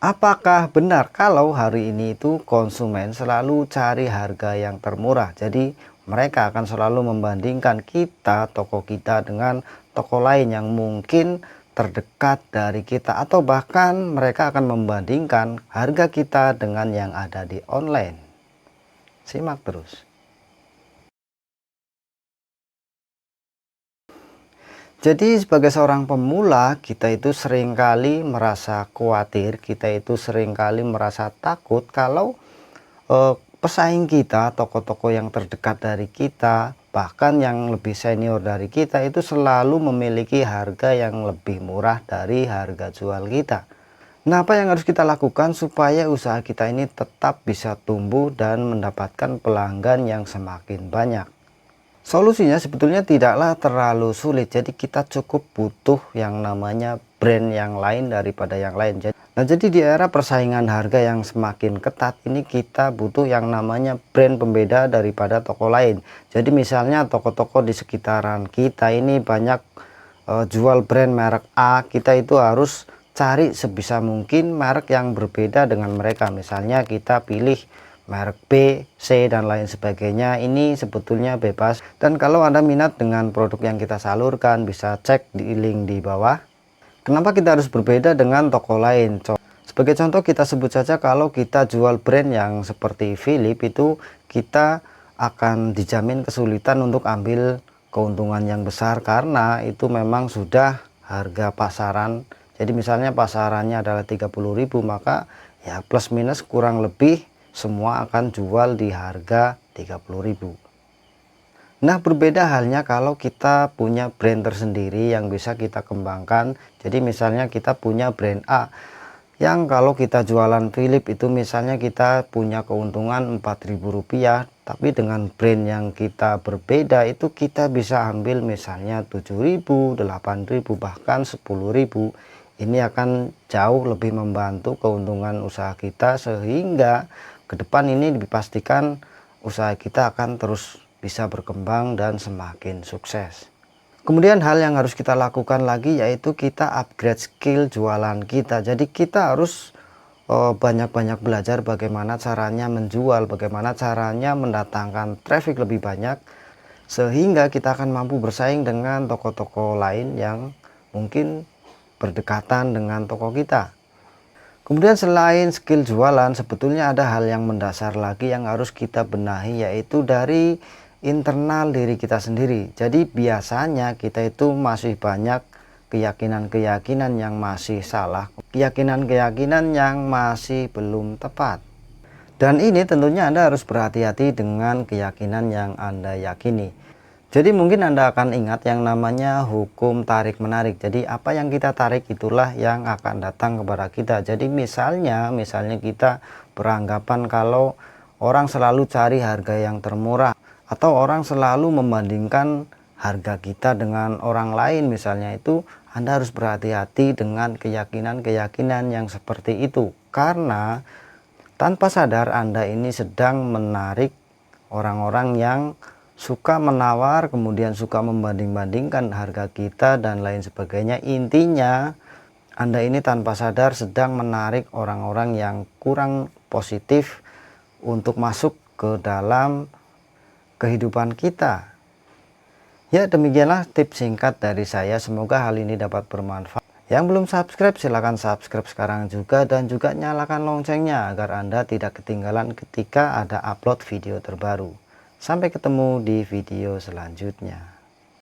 Apakah benar kalau hari ini itu konsumen selalu cari harga yang termurah? Jadi mereka akan selalu membandingkan toko kita dengan toko lain yang mungkin terdekat dari kita, atau bahkan mereka akan membandingkan harga kita dengan yang ada di online. Simak terus. Jadi sebagai seorang pemula, kita itu seringkali merasa khawatir, kita itu seringkali merasa takut kalau pesaing kita, toko-toko yang terdekat dari kita, bahkan yang lebih senior dari kita itu selalu memiliki harga yang lebih murah dari harga jual kita. Nah, apa yang harus kita lakukan supaya usaha kita ini tetap bisa tumbuh dan mendapatkan pelanggan yang semakin banyak? Solusinya sebetulnya tidaklah terlalu sulit, jadi kita cukup butuh yang namanya brand yang lain daripada yang lain. Nah, jadi di era persaingan harga yang semakin ketat ini, kita butuh yang namanya brand pembeda daripada toko lain. Jadi misalnya toko-toko di sekitaran kita ini banyak jual brand merek A, kita itu harus cari sebisa mungkin merek yang berbeda dengan mereka. Misalnya kita pilih merek B, C, dan lain sebagainya. Ini sebetulnya bebas, dan kalau Anda minat dengan produk yang kita salurkan, bisa cek di link di bawah. Kenapa kita harus berbeda dengan toko lain? Sebagai contoh, kita sebut saja kalau kita jual brand yang seperti Philips, itu kita akan dijamin kesulitan untuk ambil keuntungan yang besar, karena itu memang sudah harga pasaran. Jadi misalnya pasarannya adalah 30.000, maka ya plus minus kurang lebih semua akan jual di harga 30.000. Nah, berbeda halnya kalau kita punya brand tersendiri yang bisa kita kembangkan. Jadi misalnya kita punya brand A yang kalau kita jualan Philips itu misalnya kita punya keuntungan Rp4.000, tapi dengan brand yang kita berbeda itu kita bisa ambil misalnya 7.000, 8.000, bahkan 10.000. Ini akan jauh lebih membantu keuntungan usaha kita, sehingga ke depan ini dipastikan usaha kita akan terus bisa berkembang dan semakin sukses. Kemudian hal yang harus kita lakukan lagi yaitu kita upgrade skill jualan kita. Jadi kita harus banyak-banyak belajar bagaimana caranya menjual, bagaimana caranya mendatangkan traffic lebih banyak, sehingga kita akan mampu bersaing dengan toko-toko lain yang mungkin berdekatan dengan toko kita. Kemudian selain skill jualan, sebetulnya ada hal yang mendasar lagi yang harus kita benahi, yaitu dari internal diri kita sendiri. Jadi biasanya kita itu masih banyak keyakinan-keyakinan yang masih salah, keyakinan-keyakinan yang masih belum tepat. Dan ini tentunya Anda harus berhati-hati dengan keyakinan yang Anda yakini. Jadi mungkin Anda akan ingat yang namanya hukum tarik-menarik. Jadi apa yang kita tarik itulah yang akan datang kepada kita. Jadi misalnya kita beranggapan kalau orang selalu cari harga yang termurah, atau orang selalu membandingkan harga kita dengan orang lain misalnya, itu Anda harus berhati-hati dengan keyakinan-keyakinan yang seperti itu. Karena tanpa sadar Anda ini sedang menarik orang-orang yang suka menawar, kemudian suka membanding-bandingkan harga kita dan lain sebagainya. Intinya Anda ini tanpa sadar sedang menarik orang-orang yang kurang positif untuk masuk ke dalam kehidupan kita. Ya, demikianlah tips singkat dari saya, semoga hal ini dapat bermanfaat. Yang belum subscribe silahkan subscribe sekarang juga, dan juga nyalakan loncengnya agar Anda tidak ketinggalan ketika ada upload video terbaru. Sampai ketemu di video selanjutnya.